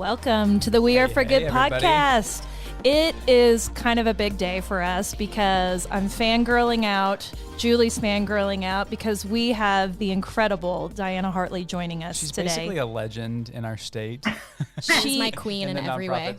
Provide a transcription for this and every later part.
Welcome to the We Are For Good everybody. podcast. It is kind of a big day for us because I'm fangirling out, Julie's fangirling out, because we have the incredible Diana Hartley joining us She's today. basically a legend in our state. She's my queen in every way.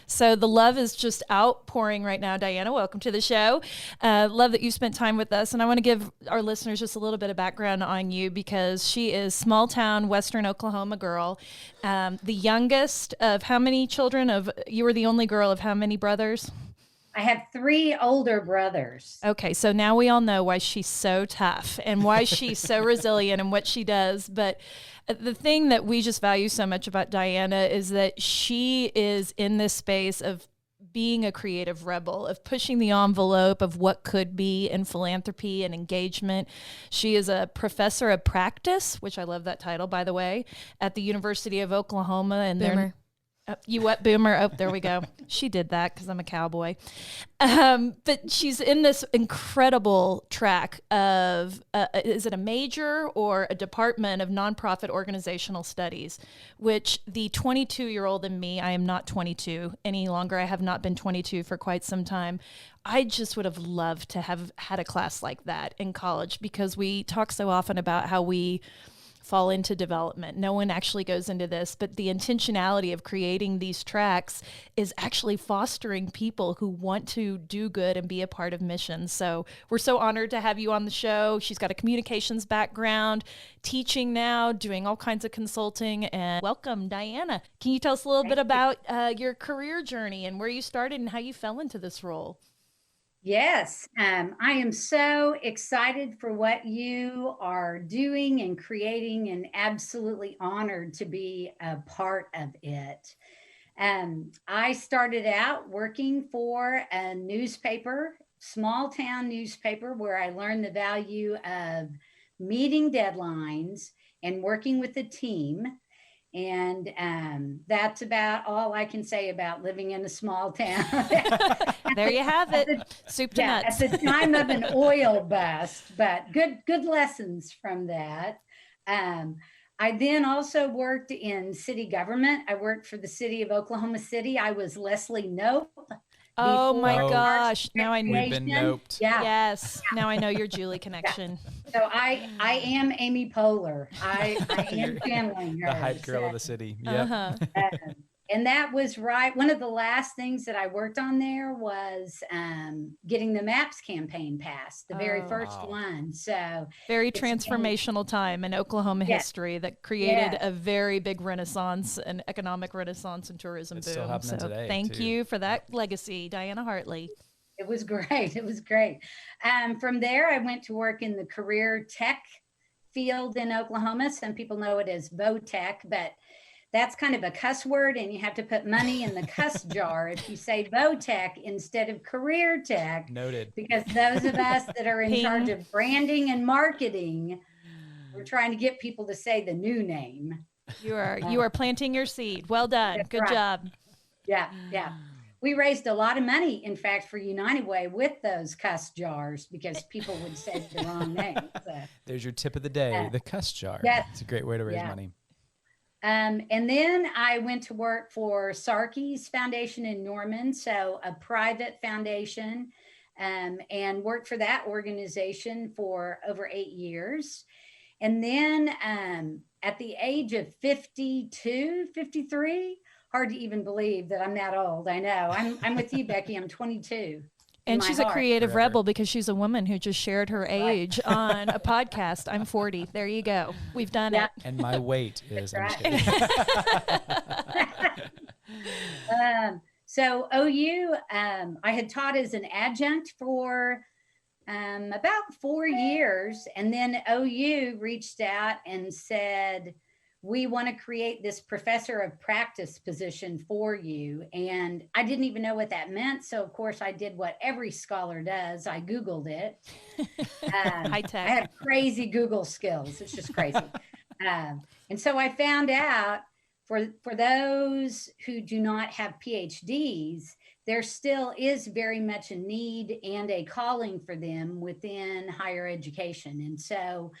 So the love is just outpouring right now. Diana, welcome to the show. Love that you spent time with us. And I want to give our listeners just a little bit of background on you because she is small town, Western Oklahoma girl. The youngest of how many children? You were the only girl of how many brothers? I have 3 older brothers. Okay, so now we all know why she's so tough and why she's so resilient and what she does. But the thing that we just value so much about Diana is that she is in this space of being a creative rebel, of pushing the envelope of what could be in philanthropy and engagement. She is a professor of practice, which I love that title, by the way, at the University of Oklahoma. And Boomer. You what, Boomer? Oh, there we go. She did that because I'm a cowboy. But she's in this incredible track of, is it a major or a department of nonprofit organizational studies, which the 22-year-old in me, I am not 22 any longer. I have not been 22 for quite some time. I just would have loved to have had a class like that in college because we talk so often about how we fall into development. No one actually goes into this, but the intentionality of creating these tracks is actually fostering people who want to do good and be a part of missions. So we're so honored to have you on the show. She's got a communications background, teaching now, doing all kinds of consulting. And welcome, Diana. Can you tell us a little bit about your career journey and where you started and how you fell into this role? Yes, I am so excited for what you are doing and creating and absolutely honored to be a part of it. I started out working for a newspaper, small town newspaper, where I learned the value of meeting deadlines and working with a team. And that's about all I can say about living in a small town. There you have it. Soup to nuts. At the time of an oil bust, but good lessons from that. I then also worked in city government. I worked for the city of Oklahoma City. I was Leslie Nope. Oh my gosh. Now I know. We've been noped. Yeah. Yes. Now I know your Julie connection. So I am Amy Poehler. I am channeling her. The hype girl of the city. Yep. And that was right. One of the last things that I worked on there was getting the MAPS campaign passed, the very first one. So very transformational time in Oklahoma history that created a very big renaissance, an economic renaissance and tourism boom. Still happening today, thank too. you for that legacy, Diana Hartley. It was great. It was great. From there, I went to work in the career tech field in Oklahoma. Some people know it as VOTech, but that's kind of a cuss word, and you have to put money in the cuss jar if you say VOTech instead of career tech. Noted. Because those of us that are in charge of branding and marketing, we're trying to get people to say the new name. You are planting your seed. Well done. Good job. Yeah. We raised a lot of money, in fact, for United Way with those cuss jars because people would say the wrong name. So, there's your tip of the day, the cuss jar. Yes. It's a great way to raise money. And then I went to work for Sarkey's Foundation in Norman, so a private foundation, and worked for that organization for over 8 years. And then at the age of 52, 53, hard to even believe that I'm that old. I know. I'm with you, Becky. I'm 22. And she's a creative rebel because she's a woman who just shared her age on a podcast. I'm 40. There you go. We've done it. And my weight is. So OU, I had taught as an adjunct for about 4 years. And then OU reached out and said, we want to create this professor of practice position for you. And I didn't even know what that meant. So, of course, I did what every scholar does. I Googled it. High tech. I have crazy Google skills. It's just crazy. And so I found out for those who do not have PhDs, there still is very much a need and a calling for them within higher education. And so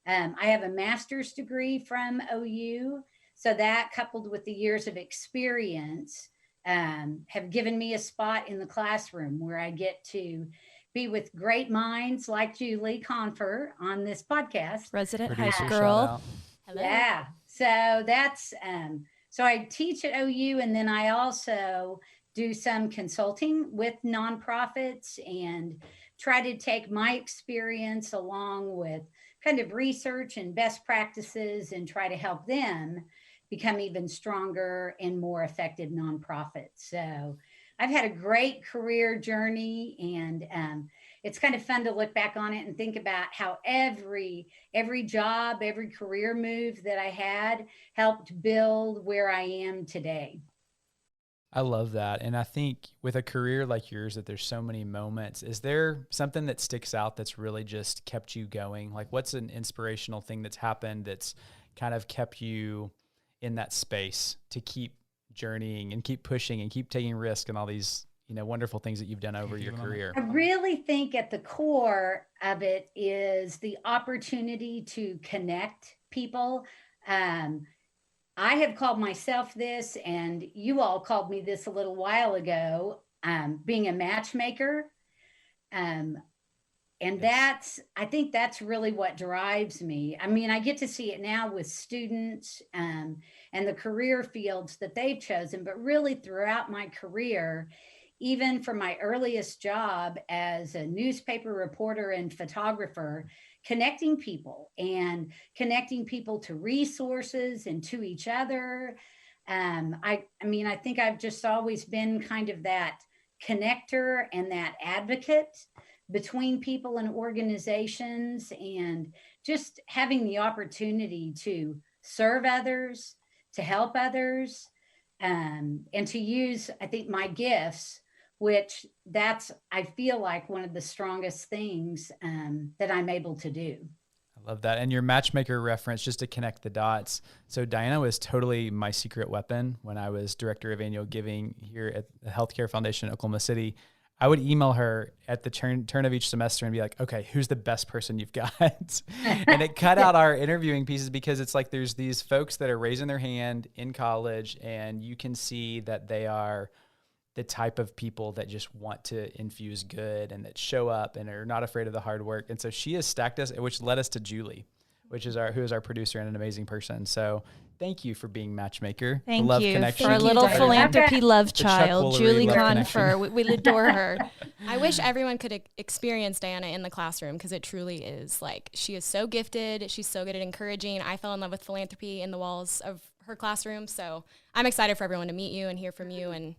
I have a master's degree from OU. So that, coupled with the years of experience, have given me a spot in the classroom where I get to be with great minds like Julie Confer on this podcast. Resident Producer hype shout girl. out. Hello. Yeah. So that's, so I teach at OU, and then I also do some consulting with nonprofits and try to take my experience along with kind of research and best practices and try to help them become even stronger and more effective nonprofits. So I've had a great career journey, and it's kind of fun to look back on it and think about how every job, every career move that I had helped build where I am today. I love that. And I think with a career like yours, that there's so many moments. Is there something that sticks out that's really just kept you going? Like, what's an inspirational thing that's happened that's kind of kept you in that space to keep journeying and keep pushing and keep taking risks and all these, wonderful things that you've done over your career? I really think at the core of it is the opportunity to connect people. I have called myself this, and you all called me this a little while ago, being a matchmaker. And Yes. I think that's really what drives me. I mean, I get to see it now with students and the career fields that they've chosen, but really throughout my career, even from my earliest job as a newspaper reporter and photographer, connecting people to resources and to each other. I mean, I think I've just always been kind of that connector and that advocate between people and organizations, and just having the opportunity to serve others, to help others, and to use, I think, my gifts, which that's, I feel like, one of the strongest things that I'm able to do. I love that. And your matchmaker reference, just to connect the dots. So Diana was totally my secret weapon when I was director of annual giving here at the Healthcare Foundation in Oklahoma City. I would email her at the turn of each semester and be like, okay, who's the best person you've got? And it cut out our interviewing pieces, because it's like there's these folks that are raising their hand in college, and you can see that they are the type of people that just want to infuse good and that show up and are not afraid of the hard work. And so she has stacked us, which led us to Julie, who is our producer and an amazing person. So thank you for being matchmaker. Thank love you connection. for our little philanthropy love child, Chuck Julie Woolery love Confer. We adore her. I wish everyone could experience Diana in the classroom, because it truly is like, she is so gifted. She's so good at encouraging. I fell in love with philanthropy in the walls of her classroom. So I'm excited for everyone to meet you and hear from you, and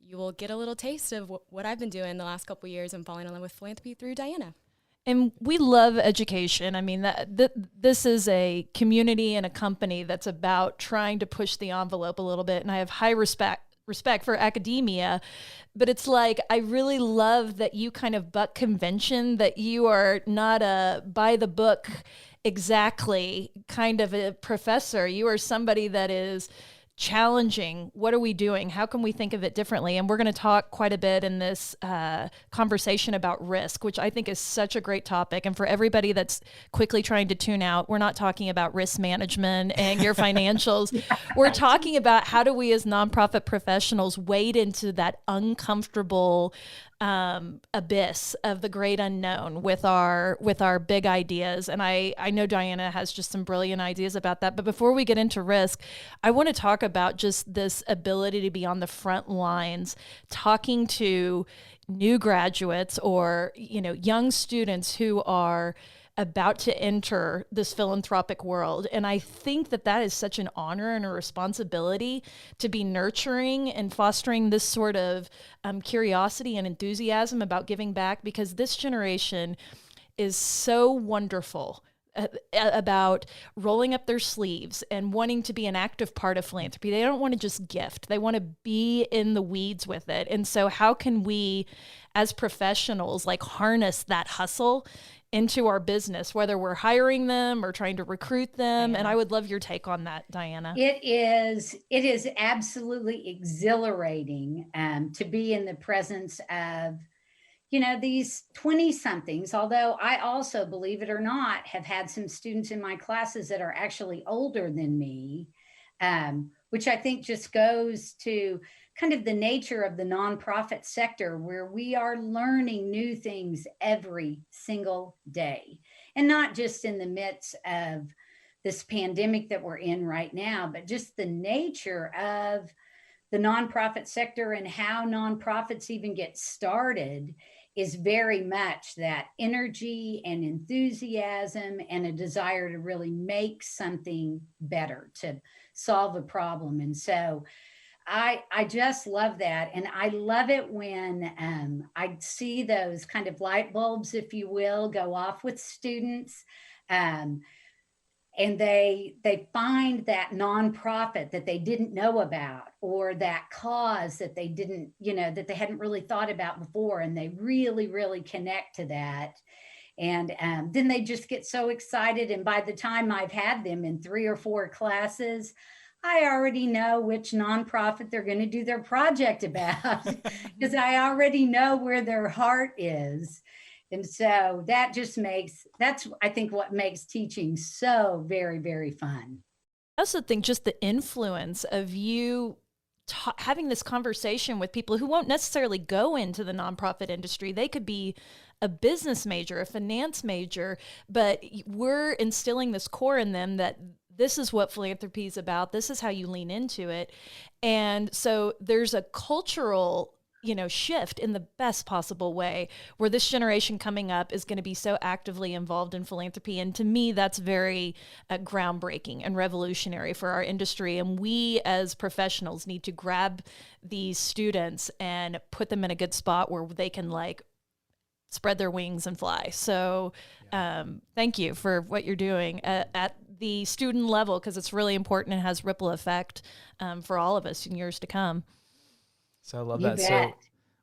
you will get a little taste of what I've been doing the last couple of years and falling in love with philanthropy through Diana. And we love education. I mean, this is a community and a company that's about trying to push the envelope a little bit. And I have high respect for academia, but it's like, I really love that you kind of buck convention, that you are not a by the book exactly kind of a professor. You are somebody that is challenging. What are we doing? How can we think of it differently? And we're going to talk quite a bit in this conversation about risk, which I think is such a great topic. And for everybody that's quickly trying to tune out, we're not talking about risk management and your financials. We're talking about how do we as nonprofit professionals wade into that uncomfortable abyss of the great unknown with our big ideas. And I know Diana has just some brilliant ideas about that. But before we get into risk, I want to talk about just this ability to be on the front lines, talking to new graduates or, young students who are about to enter this philanthropic world. And I think that is such an honor and a responsibility to be nurturing and fostering this sort of curiosity and enthusiasm about giving back, because this generation is so wonderful about rolling up their sleeves and wanting to be an active part of philanthropy. They don't want to just gift. They want to be in the weeds with it. And so how can we as professionals harness that hustle into our business, whether we're hiring them or trying to recruit them? And I would love your take on that, Diana. It is absolutely exhilarating to be in the presence of, these 20 somethings, although I also, believe it or not, have had some students in my classes that are actually older than me. which I think just goes to kind of the nature of the nonprofit sector, where we are learning new things every single day. And not just in the midst of this pandemic that we're in right now, but just the nature of the nonprofit sector and how nonprofits even get started is very much that energy and enthusiasm and a desire to really make something better, to solve a problem. And so I just love that. And I love it when I see those kind of light bulbs, if you will, go off with students. And they find that nonprofit that they didn't know about, or that cause that they didn't, that they hadn't really thought about before, and they really, really connect to that. And then they just get so excited. And by the time I've had them in 3 or 4 classes, I already know which nonprofit they're going to do their project about, because I already know where their heart is. And so that just that's, I think, what makes teaching so very, very fun. I also think just the influence of you having this conversation with people who won't necessarily go into the nonprofit industry. They could be a business major, a finance major, but we're instilling this core in them that this is what philanthropy is about. This is how you lean into it. And so there's a cultural shift in the best possible way, where this generation coming up is going to be so actively involved in philanthropy. And to me, that's very groundbreaking and revolutionary for our industry. And we as professionals need to grab these students and put them in a good spot where they can spread their wings and fly. So thank you for what you're doing at the student level, because it's really important and has ripple effect for all of us in years to come. So I love You that. bet. So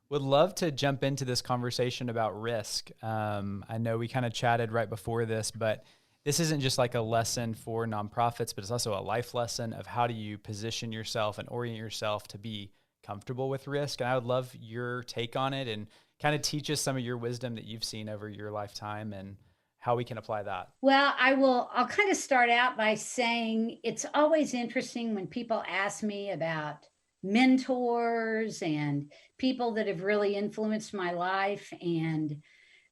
would love to jump into this conversation about risk. I know we kind of chatted right before this, but this isn't just like a lesson for nonprofits, but it's also a life lesson of how do you position yourself and orient yourself to be comfortable with risk. And I would love your take on it and kind of teach us some of your wisdom that you've seen over your lifetime and how we can apply that. Well, I'll kind of start out by saying it's always interesting when people ask me about mentors and people that have really influenced my life. And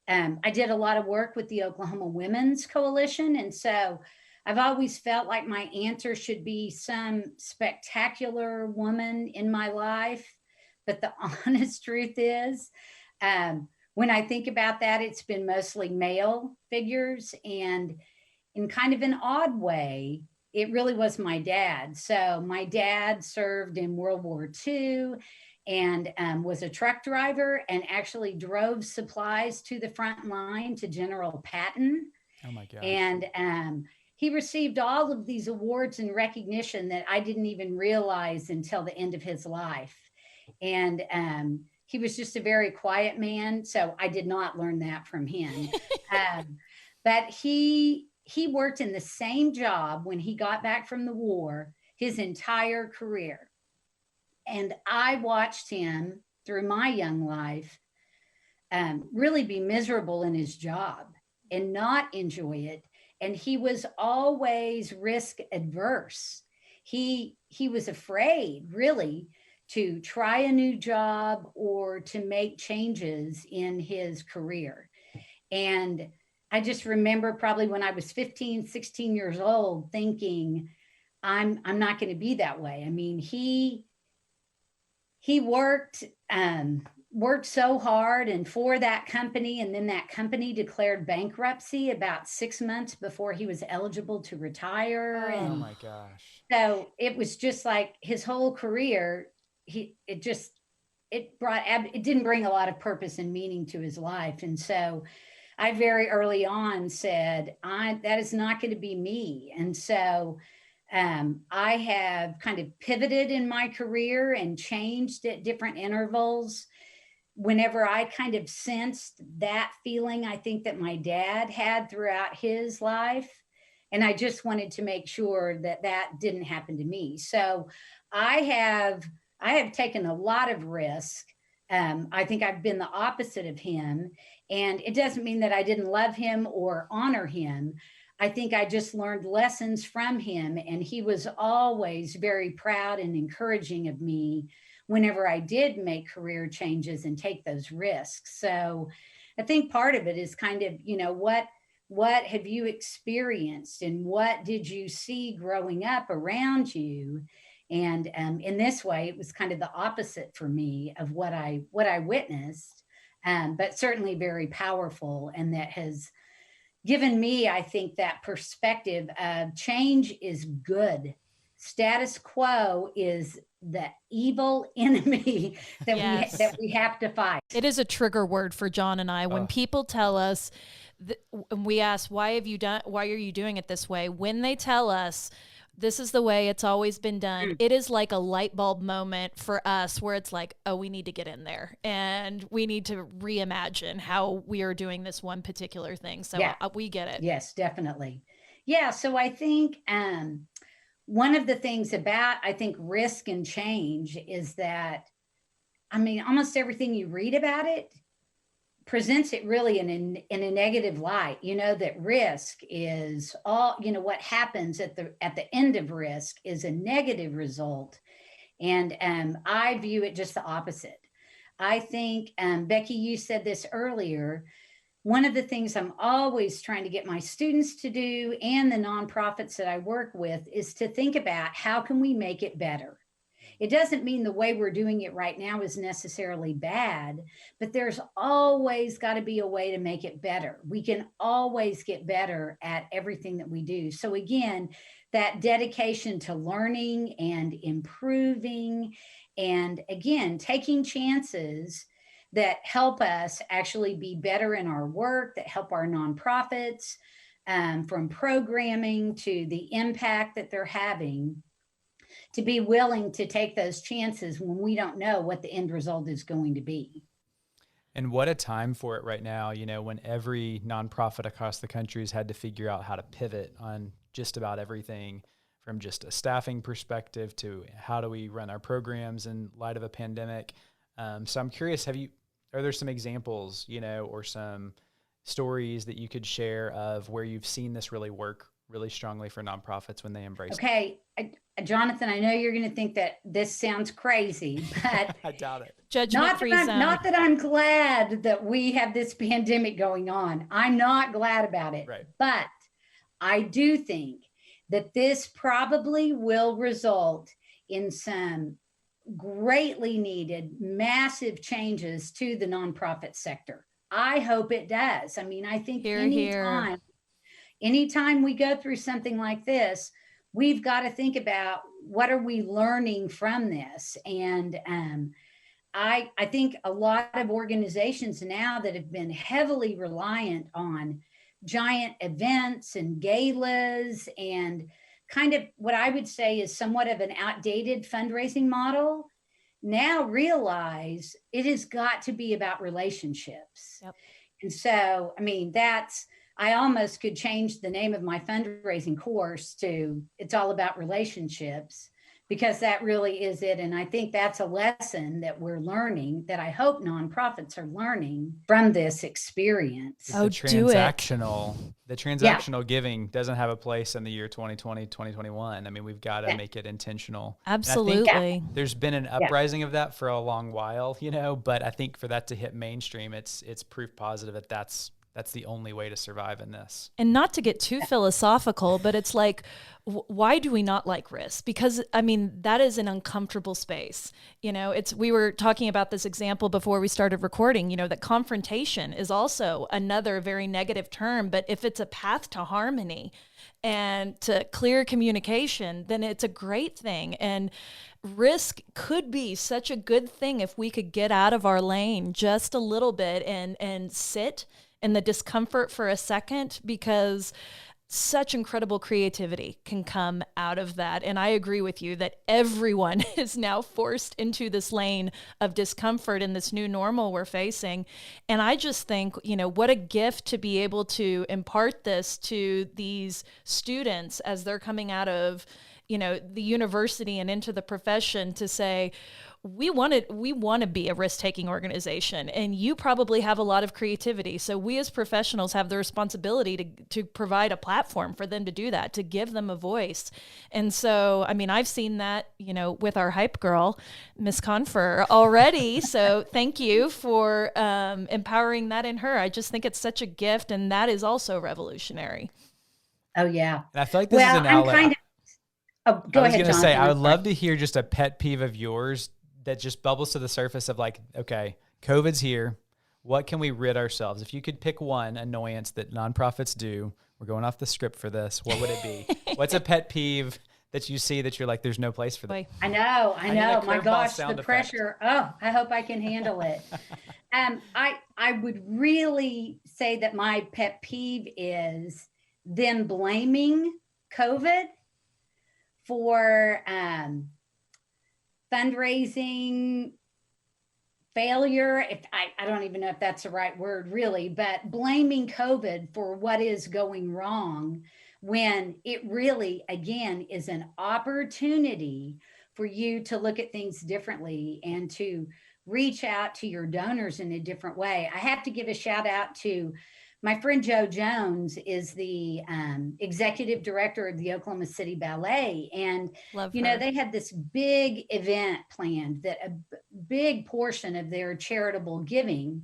I did a lot of work with the Oklahoma Women's Coalition. And so I've always felt like my answer should be some spectacular woman in my life. But the honest truth is, when I think about that, it's been mostly male figures. And in kind of an odd way, it really was my dad. So my dad served in World War II and was a truck driver and actually drove supplies to the front line to General Patton. Oh my gosh. And he received all of these awards and recognition that I didn't even realize until the end of his life. And he was just a very quiet man. So I did not learn that from him. But he worked in the same job when he got back from the war his entire career. And I watched him through my young life really be miserable in his job and not enjoy it. And he was always risk adverse. He was afraid, really, to try a new job or to make changes in his career. And I just remember probably when I was 15, 16 years old thinking, I'm not going to be that way. I mean, he worked so hard and for that company, and then that company declared bankruptcy about 6 months before he was eligible to retire. Oh And my gosh. so it was just like his whole career, it didn't bring a lot of purpose and meaning to his life. And so I very early on said, that is not going to be me. And so I have kind of pivoted in my career and changed at different intervals. Whenever I kind of sensed that feeling, I think that my dad had throughout his life. And I just wanted to make sure that that didn't happen to me. So I have taken a lot of risk. I think I've been the opposite of him. And it doesn't mean that I didn't love him or honor him. I think I just learned lessons from him, and he was always very proud and encouraging of me whenever I did make career changes and take those risks. So I think part of it is kind of, what have you experienced and what did you see growing up around you? And in this way, it was kind of the opposite for me of what I witnessed, but certainly very powerful, and that has given me, I think, that perspective of change is good. Status quo is the evil enemy that Yes. we have to fight. It is a trigger word for John and I. When people tell us, and we ask, why are you doing it this way? When they tell us, this is the way it's always been done, it is like a light bulb moment for us where it's like, oh, we need to get in there and we need to reimagine how we are doing this one particular thing. So we get it. Yes, definitely. Yeah. So I think one of the things about, I think, risk and change is that, almost everything you read about it presents it really in a negative light. That risk is all, what happens at the end of risk is a negative result. And I view it just the opposite. I think, Becky, you said this earlier, one of the things I'm always trying to get my students to do and the nonprofits that I work with is to think about how can we make it better? It doesn't mean the way we're doing it right now is necessarily bad, but there's always got to be a way to make it better. We can always get better at everything that we do. So again, that dedication to learning and improving, and again, taking chances that help us actually be better in our work, that help our nonprofits, from programming to the impact that they're having, to be willing to take those chances when we don't know what the end result is going to be. And what a time for it right now, when every nonprofit across the country has had to figure out how to pivot on just about everything, from just a staffing perspective to how do we run our programs in light of a pandemic. So I'm curious, are there some examples, or some stories that you could share of where you've seen this really work really strongly for nonprofits when they embrace it? Okay. Jonathan, I know you're going to think that this sounds crazy, but I doubt it. Judgment-free zone. Not that I'm glad that we have this pandemic going on. I'm not glad about it. Right. But I do think that this probably will result in some greatly needed, massive changes to the nonprofit sector. I hope it does. I think anytime we go through something like this, we've got to think about what are we learning from this. And I think a lot of organizations now that have been heavily reliant on giant events and galas and kind of what I would say is somewhat of an outdated fundraising model, now realize it has got to be about relationships. Yep. And so, I almost could change the name of my fundraising course to It's All About Relationships, because that really is it. And I think that's a lesson that we're learning, that I hope nonprofits are learning from this experience. The transactional giving doesn't have a place in the year 2020, 2021. We've got to make it intentional. Absolutely. There's been an uprising of that for a long while, but I think for that to hit mainstream, it's proof positive that that's the only way to survive in this. And not to get too philosophical, but it's like, why do we not like risk? Because that is an uncomfortable space. We were talking about this example before we started recording, that confrontation is also another very negative term, but if it's a path to harmony and to clear communication, then it's a great thing. And risk could be such a good thing if we could get out of our lane just a little bit and sit in the discomfort for a second, because such incredible creativity can come out of that. And I agree with you that everyone is now forced into this lane of discomfort in this new normal we're facing. And I just think, what a gift to be able to impart this to these students as they're coming out of, the university and into the profession, to say, we want to be a risk-taking organization, and you probably have a lot of creativity. So we as professionals have the responsibility to provide a platform for them to do that, to give them a voice. And so, I mean, I've seen that, with our hype girl, Miss Confer, already. So thank you for empowering that in her. I just think it's such a gift, and that is also revolutionary. Oh, yeah. And I feel like this is an outlet. Go ahead, Jonathan. I was going to say, I would love to hear just a pet peeve of yours that just bubbles to the surface of like, okay, COVID's here. What can we rid ourselves? If you could pick one annoyance that nonprofits do, we're going off the script for this, what would it be? What's a pet peeve that you see that you're like, there's no place for that? I know. My gosh, the pressure. Oh, I hope I can handle it. I would really say that my pet peeve is them blaming COVID for fundraising failure. If I don't even know if that's the right word really, but blaming COVID for what is going wrong, when it really, again, is an opportunity for you to look at things differently and to reach out to your donors in a different way. I have to give a shout out to my friend Joe Jones, is the executive director of the Oklahoma City Ballet. And, they had this big event planned that a big portion of their charitable giving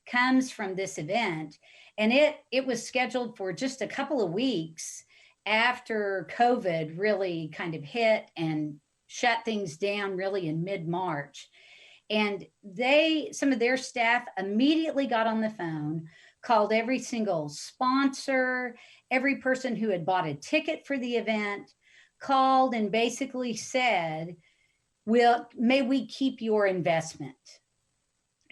comes from this event. And it was scheduled for just a couple of weeks after COVID really kind of hit and shut things down really in mid-March. And some of their staff immediately got on the phone, called every single sponsor, every person who had bought a ticket for the event, called and basically said, may we keep your investment?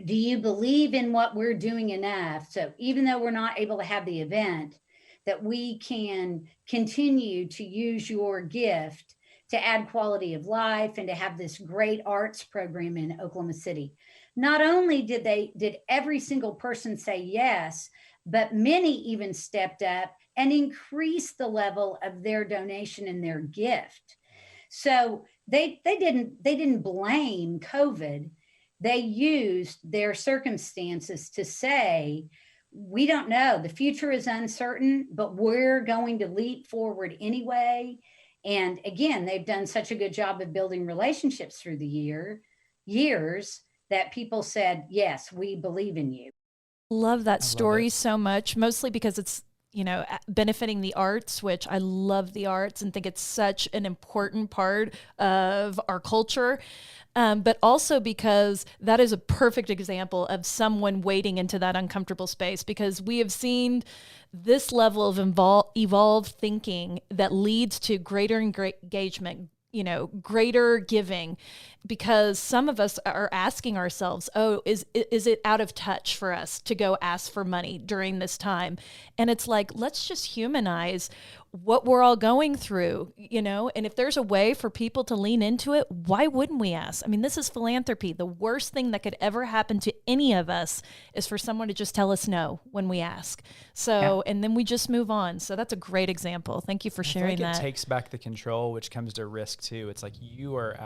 Do you believe in what we're doing enough? So even though we're not able to have the event, that we can continue to use your gift to add quality of life and to have this great arts program in Oklahoma City. Not only did every single person say yes, but many even stepped up and increased the level of their donation and their gift. So they didn't blame COVID. They used their circumstances to say, we don't know, the future is uncertain, but we're going to leap forward anyway. And again, they've done such a good job of building relationships through the years that people said, yes, we believe in you. Love that story so much, mostly because it's, benefiting the arts, which I love the arts and think it's such an important part of our culture. But also because that is a perfect example of someone wading into that uncomfortable space, because we have seen this level of evolved thinking that leads to greater engagement, greater giving, because some of us are asking ourselves, is it out of touch for us to go ask for money during this time? And it's like, let's just humanize what we're all going through, and if there's a way for people to lean into it, why wouldn't we ask? I mean, this is philanthropy. The worst thing that could ever happen to any of us is for someone to just tell us no when we ask. So, And then we just move on. So that's a great example. Thank you for sharing that. It takes back the control, which comes to risk too. It's like you're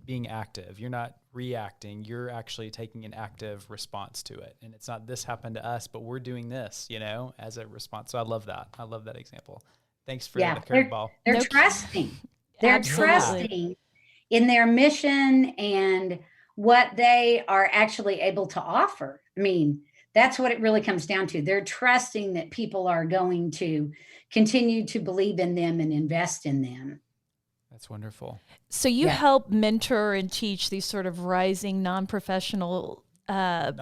being active. You're not reacting. You're actually taking an active response to it. And it's not, this happened to us, but we're doing this, as a response. So I love that. I love that example. Thanks for the curveball. They're trusting. They're trusting in their mission and what they are actually able to offer. I mean, that's what it really comes down to. They're trusting that people are going to continue to believe in them and invest in them. That's wonderful. So you help mentor and teach these sort of rising non-professionals. Was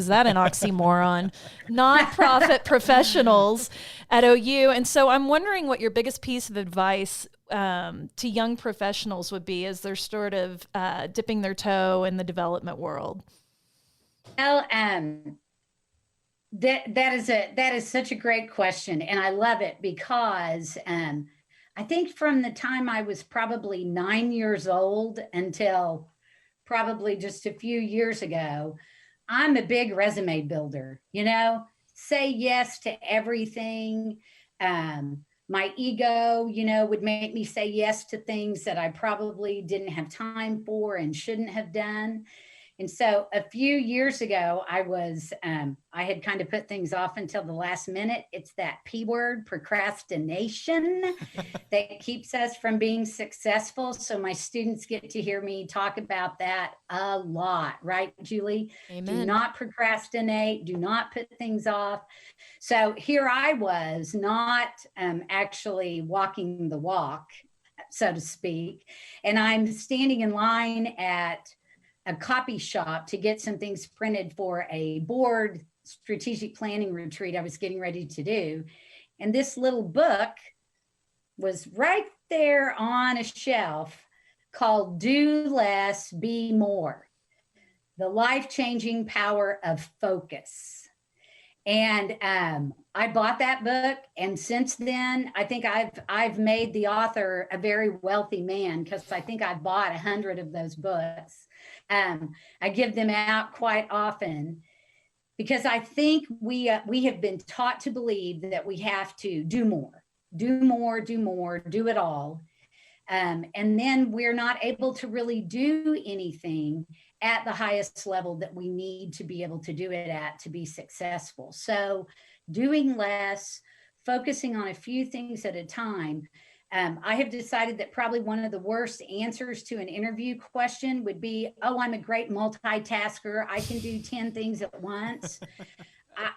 that an oxymoron? Nonprofit professionals at OU. And so I'm wondering what your biggest piece of advice to young professionals would be as they're sort of dipping their toe in the development world. Well, that is such a great question, and I love it because I think from the time I was probably 9 years old until probably just a few years ago, I'm a big resume builder, say yes to everything, my ego, would make me say yes to things that I probably didn't have time for and shouldn't have done. And so a few years ago, I had kind of put things off until the last minute. It's that P word, procrastination, that keeps us from being successful. So my students get to hear me talk about that a lot, right, Julie? Amen. Do not procrastinate. Do not put things off. So here I was not actually walking the walk, so to speak. And I'm standing in line at a copy shop to get some things printed for a board strategic planning retreat I was getting ready to do. And this little book was right there on a shelf called Do Less, Be More, The Life-Changing Power of Focus. And I bought that book, and since then, I think I've made the author a very wealthy man, because I think I've bought 100 of those books. I give them out quite often because I think we have been taught to believe that we have to do more, do it all. And then we're not able to really do anything at the highest level that we need to be able to do it at to be successful. So doing less, focusing on a few things at a time. I have decided that probably one of the worst answers to an interview question would be, oh, I'm a great multitasker. I can do 10 things at once.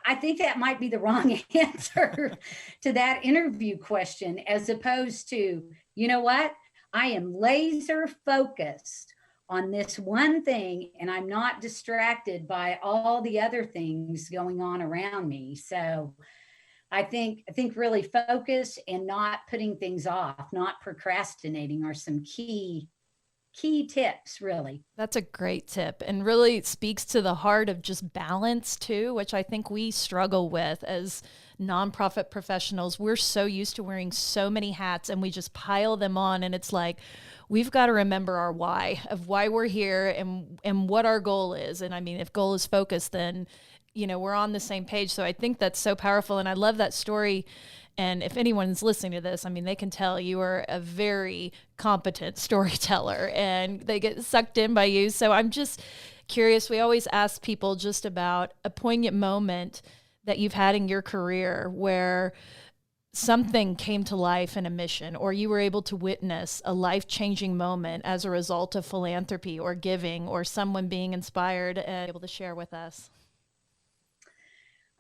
I think that might be the wrong answer to that interview question, as opposed to, you know what? I am laser focused on this one thing, and I'm not distracted by all the other things going on around me. So I think really focus and not putting things off, not procrastinating, are some key tips, really. That's a great tip, and really speaks to the heart of just balance too, which I think we struggle with as nonprofit professionals. We're so used to wearing so many hats, and we just pile them on, and it's like we've got to remember our why, of why we're here and what our goal is. And I mean, if goal is focus, then we're on the same page. So I think that's so powerful. And I love that story. And if anyone's listening to this, I mean, they can tell you are a very competent storyteller, and they get sucked in by you. So I'm just curious. We always ask people just about a poignant moment that you've had in your career where something came to life in a mission, or you were able to witness a life-changing moment as a result of philanthropy or giving, or someone being inspired and able to share with us.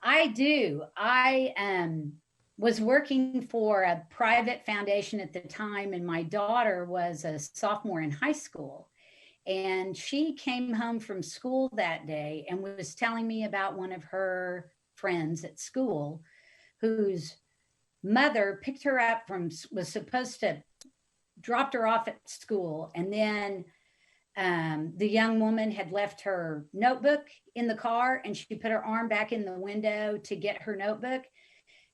I do. I was working for a private foundation at the time, and my daughter was a sophomore in high school. And she came home from school that day and was telling me about one of her friends at school whose mother picked her up was supposed to dropped her off at school, and then the young woman had left her notebook in the car, and she put her arm back in the window to get her notebook,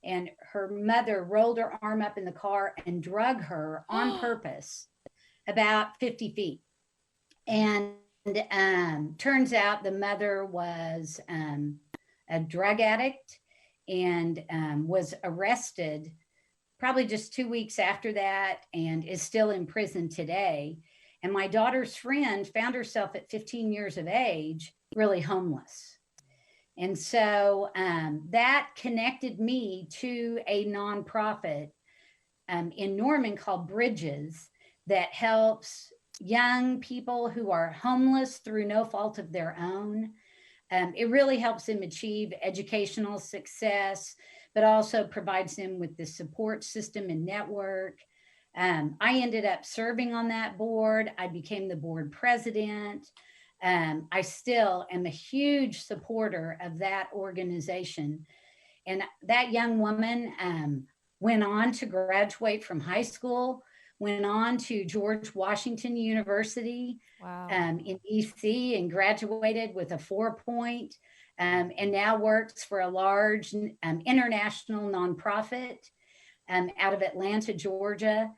and her mother rolled her arm up in the car and drug her on purpose about 50 feet. And turns out the mother was a drug addict, and was arrested probably just 2 weeks after that, and is still in prison today. And my daughter's friend found herself at 15 years of age, really homeless. And so that connected me to a nonprofit in Norman called Bridges, that helps young people who are homeless through no fault of their own. It really helps them achieve educational success, but also provides them with the support system and network. I ended up serving on that board. I became the board president. I still am a huge supporter of that organization. And that young woman went on to graduate from high school, went on to George Washington University. Wow. In DC, and graduated with a 4.0, and now works for a large international nonprofit out of Atlanta, Georgia.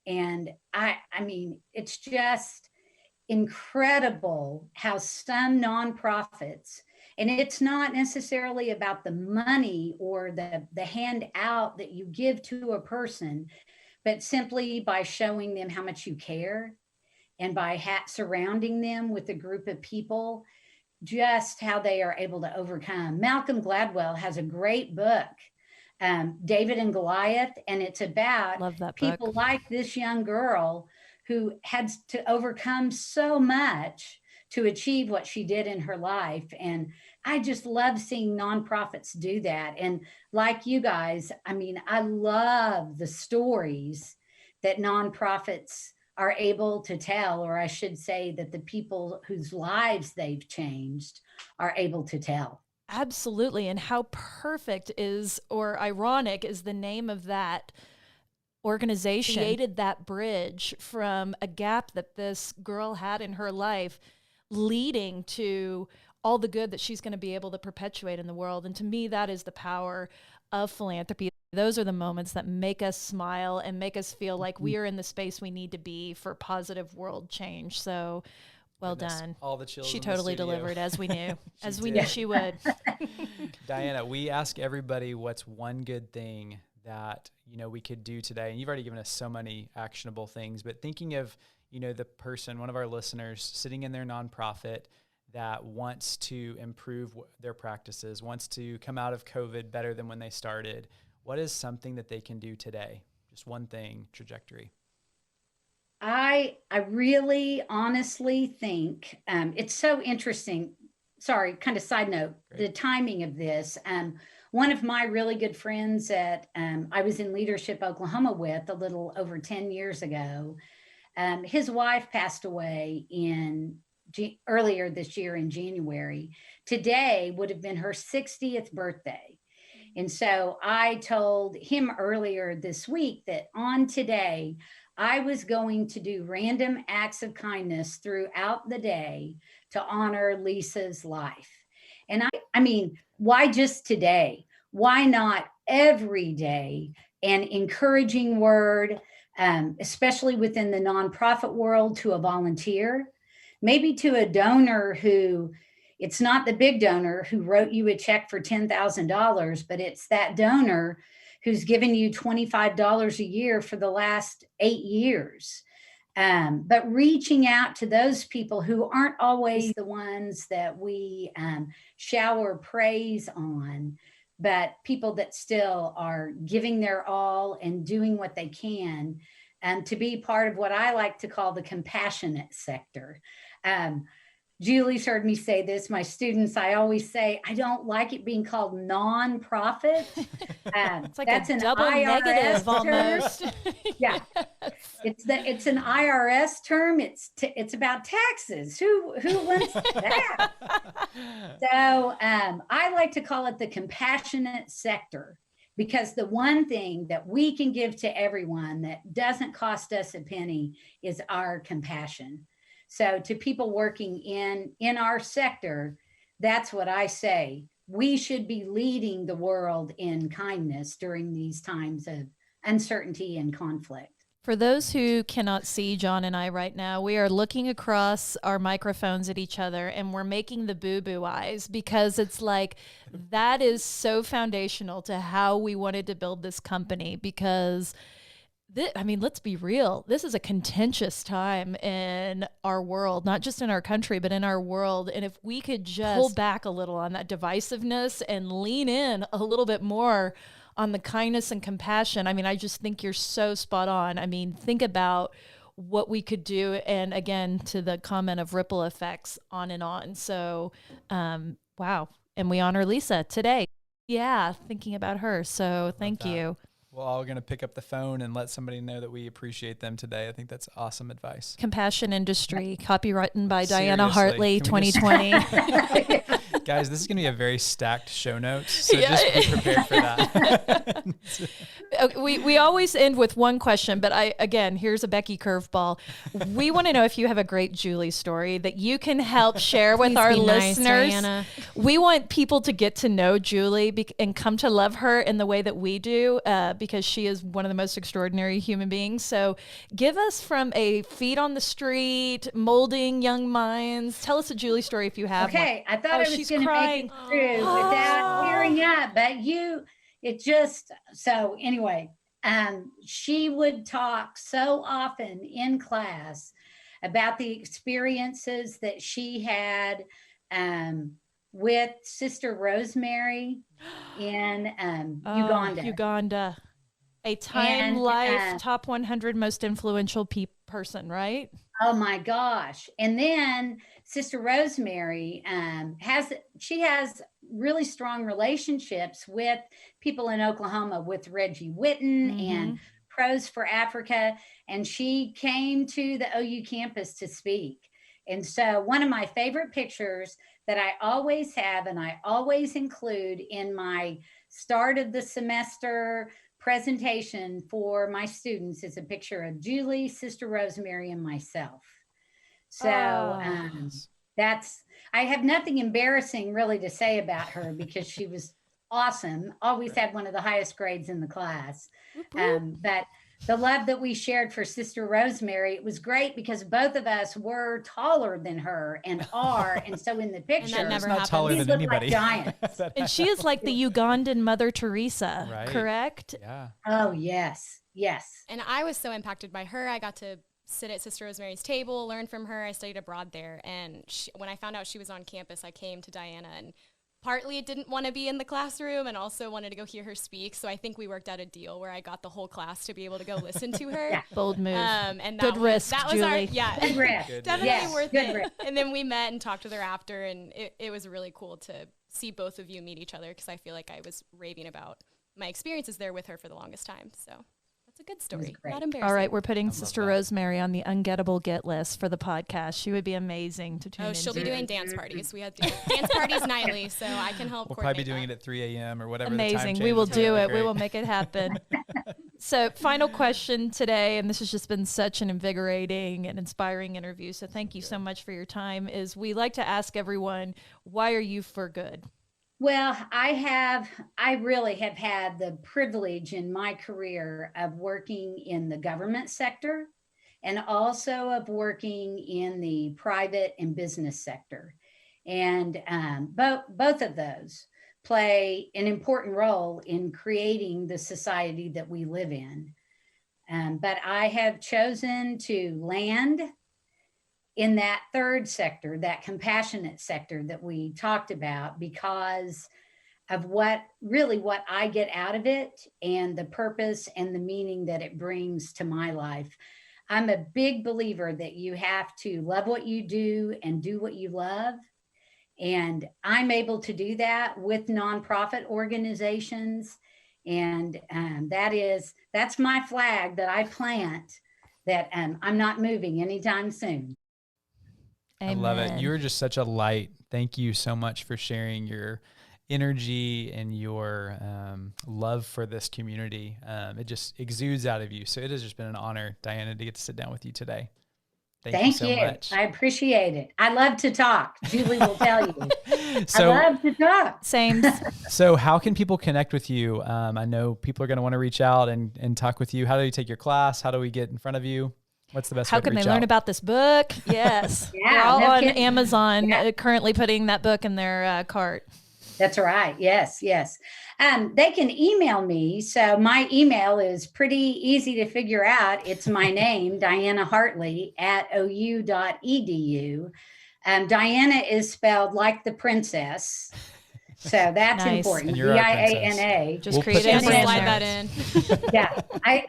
And I mean, it's just incredible how some nonprofits And it's not necessarily about the money or the handout that you give to a person, but simply by showing them how much you care and by surrounding them with a group of people, just how they are able to overcome. Malcolm Gladwell has a great book, David and Goliath, and it's about Love that people book. like this young girl who had to overcome so much to achieve what she did in her life. And I just love seeing nonprofits do that. And like you guys, I mean, I love the stories that nonprofits are able to tell, or I should say that the people whose lives they've changed are able to tell. Absolutely. And how perfect is, or ironic is the name of that organization created that bridge from a gap that this girl had in her life, leading to all the good that she's going to be able to perpetuate in the world. And to me, that is the power of philanthropy. Those are the moments that make us smile and make us feel like we are in the space we need to be for positive world change. So well done. All the chills. She in totally the studio. delivered, as we knew, as we did. knew she would. Diana, we ask everybody what's one good thing that, you know, we could do today. And you've already given us so many actionable things, but thinking of, you know, the person, one of our listeners sitting in their nonprofit that wants to improve their practices, wants to come out of COVID better than when they started. What is something that they can do today? Just one thing, trajectory. I really honestly think it's so interesting. Sorry, kind of side note, the timing of this. One of my really good friends that I was in Leadership Oklahoma with a little over 10 years ago, his wife passed away earlier this year in January. Today would have been her 60th birthday. And so I told him earlier this week that on today, I was going to do random acts of kindness throughout the day to honor Lisa's life. And I mean, why just today? Why not every day? An encouraging word, especially within the nonprofit world, to a volunteer, maybe to a donor who, it's not the big donor who wrote you a check for $10,000, but it's that donor who's given you $25 a year for the last 8 years. But reaching out to those people who aren't always the ones that we shower praise on, but people that still are giving their all and doing what they can to be part of what I like to call the compassionate sector. Julie's heard me say this. My students, I always say, I don't like it being called nonprofit. It's like that's a an double IRS negative term. almost. Yeah, it's an IRS term. It's about taxes. Who wants that? So I like to call it the compassionate sector, because the one thing that we can give to everyone that doesn't cost us a penny is our compassion. So to people working in our sector, that's what I say. We should be leading the world in kindness during these times of uncertainty and conflict. For those who cannot see John and I right now, we are looking across our microphones at each other and we're making the boo-boo eyes, because it's like that is so foundational to how we wanted to build this company. Because I mean, let's be real. This is a contentious time in our world, not just in our country, but in our world. And if we could just pull back a little on that divisiveness and lean in a little bit more on the kindness and compassion, I mean, I just think you're so spot on. I mean, think about what we could do. And again, to the comment of ripple effects on and on. So, wow. And we honor Lisa today. Yeah, thinking about her. So thank you. We're all going to pick up the phone and let somebody know that we appreciate them today. I think that's awesome advice. Compassion Industry, copywritten by Seriously, Diana Hartley, 2020. Guys, this is going to be a very stacked show notes, so just be prepared for that. We always end with one question, but here's a Becky curveball. We want to know if you have a great Julie story that you can help share with our listeners. Diana. We want people to get to know Julie and come to love her in the way that we do, because she is one of the most extraordinary human beings. So give us from a feet on the street, molding young minds. Tell us a Julie story if you have one. Okay, I thought I was going going to make crying. it through without tearing up. So anyway, she would talk so often in class about the experiences that she had with Sister Rosemary in Uganda. Uganda. A Time And, Life top 100 most influential person, right? Oh my gosh. And then Sister Rosemary has really strong relationships with people in Oklahoma, with Reggie Whitten and Pros for Africa. And she came to the OU campus to speak. And so one of my favorite pictures that I always have and I always include in my start of the semester presentation for my students is a picture of Julie, Sister Rosemary, and myself. So I have nothing embarrassing really to say about her because she was awesome, always had one of the highest grades in the class. But the love that we shared for Sister Rosemary, it was great because both of us were taller than her and are. And so in the picture, And that never not happens. taller than anybody. Like giants. And she is like the Ugandan Mother Teresa, Right. correct? Yeah. Oh, yes. Yes. And I was so impacted by her. I got to sit at Sister Rosemary's table, learn from her. I studied abroad there. And when I found out she was on campus, I came to Diana and partly didn't want to be in the classroom and also wanted to go hear her speak. So I think we worked out a deal where I got the whole class to be able to go listen to her. Yeah. Bold move. And Good risk, that was Julie. Good risk. definitely Yes, worth good it. risk. And then we met and talked with her after, and it was really cool to see both of you meet each other because I feel like I was raving about my experiences there with her for the longest time. So that's a good story. great. Not embarrassing. All right, we're putting love Sister that. Rosemary on the ungettable get list for the podcast. She would be amazing to tune Oh, into. she'll be doing dance parties. We have dance parties nightly, so I can help We'll probably be coordinate doing that. it at 3 a.m. or whatever. The time Amazing. We change will is. do That'll it. be We great. will make it happen. So, final question today, and this has just been such an invigorating and inspiring interview. So, thank you so much for your time. Is we like to ask everyone, why are you for good? Well, I really have had the privilege in my career of working in the government sector and also of working in the private and business sector. And both of those play an important role in creating the society that we live in. But I have chosen to land in that third sector, that compassionate sector that we talked about, because of what I get out of it and the purpose and the meaning that it brings to my life. I'm a big believer that you have to love what you do and do what you love. And I'm able to do that with nonprofit organizations. And that's my flag that I plant, that I'm not moving anytime soon. Amen. I love it. You're just such a light. Thank you so much for sharing your energy and your love for this community. It just exudes out of you. So it has just been an honor, Diana, to get to sit down with you today. Thank you so much. I appreciate it. I love to talk. Julie will tell you. So, I love to talk. Same. so how can people connect with you? I know people are going to want to reach out and talk with you. How do you take your class? How do we get in front of you? What's the best How way to can they reach learn out? about this book? Yes. Yeah, We're all no on kidding. Amazon Yeah. currently putting that book in their cart. That's right. Yes, yes. They can email me. So my email is pretty easy to figure out. It's my name, Diana Hartley @ou.edu. Diana is spelled like the princess. So that's Nice. important. And you're our Diana. Just We'll create put a that Just in brand slide there. that in. Yeah.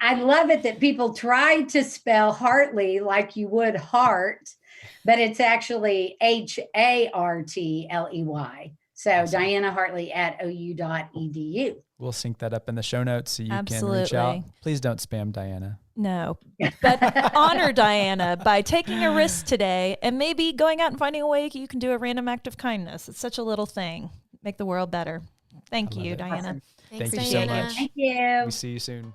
I love it that people try to spell Hartley like you would heart, but it's actually HARTLEY. So Awesome. Diana Hartley @ou.edu. We'll sync that up in the show notes so you can reach Absolutely. out. Please don't spam Diana. No, but honor Diana by taking a risk today and maybe going out and finding a way you can do a random act of kindness. It's such a little thing. Make the world better. Thank I love you, it. Diana. Awesome. Thanks, Thank you so Diana. much. Thank you. We see you soon.